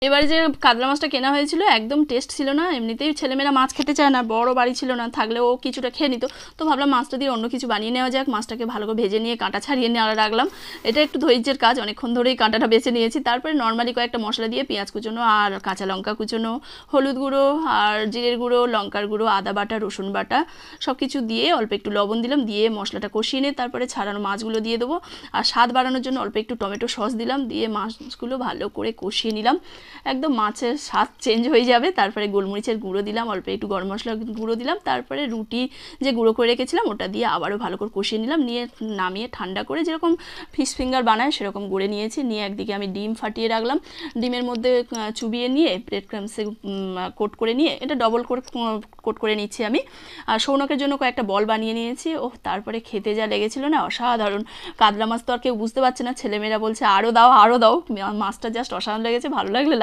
এবারে যে কাতলা মাছটা কেনা হয়েছিল একদম টেস্ট ছিল না, এমনিতেই ছেলেমেয়েরা মাছ খেতে চায় না, বড় বাড়ি ছিল না, থাকলেও কিছুটা খেয়ে নিত। তো ভাবলাম মাছটা দিয়ে অন্য কিছু বানিয়ে নেওয়া যাক। মাছটাকে ভালো করে ভেজে নিয়ে কাঁটা ছাড়িয়ে নিয়ে রাখলাম। এটা একটু ধৈর্যের কাজ, অনেকক্ষণ ধরেই কাঁটাটা বেছে নিয়েছি। তারপরে নর্মালি কয়েকটা মশলা দিয়ে পেঁয়াজ কুচোনো আর কাঁচা লঙ্কা কুচোনো, হলুদ গুঁড়ো আর জিরের গুঁড়ো, লঙ্কার গুঁড়ো, আদা বাটা, রসুন বাটা সব কিছু দিয়ে অল্প একটু লবণ দিলাম, দিয়ে মশলাটা কষিয়ে নিয়ে তারপরে ছাড়ানো মাছগুলো দিয়ে দেবো। আর স্বাদ বাড়ানোর জন্য অল্প একটু টমেটো সস দিলাম, দিয়ে মাছগুলো ভালো করে কষিয়ে নিলাম। একদম মাছের স্বাদ চেঞ্জ হয়ে যাবে। তারপরে গোলমরিচের গুঁড়ো দিলাম, অল্প একটু গরম মশলার গুঁড়ো দিলাম, তারপরে রুটি যে গুঁড়ো করে রেখেছিলাম ওটা দিয়ে আবারও ভালো করে কষিয়ে নিলাম। নিয়ে নামিয়ে ঠান্ডা করে যেরকম ফিশ ফিঙ্গার বানায় সেরকম গড়ে নিয়েছি। নিয়ে একদিকে আমি ডিম ফাটিয়ে রাখলাম, ডিমের মধ্যে চুবিয়ে নিয়ে ব্রেড ক্রামসে কোট করে নিয়ে, এটা ডবল কোট করে নিচ্ছি আমি। আর সৌনকের জন্য কয়েকটা বল বানিয়ে নিয়েছি। ও তারপরে খেতে যা লেগেছিল না, অসাধারণ। কাতলা মাছ তো আর কেউ বুঝতে পারছে না, ছেলেমেয়েরা বলছে আরও দাও আরও দাও। মাছটা জাস্ট অসাধারণ লেগেছে। ভালো লাগলে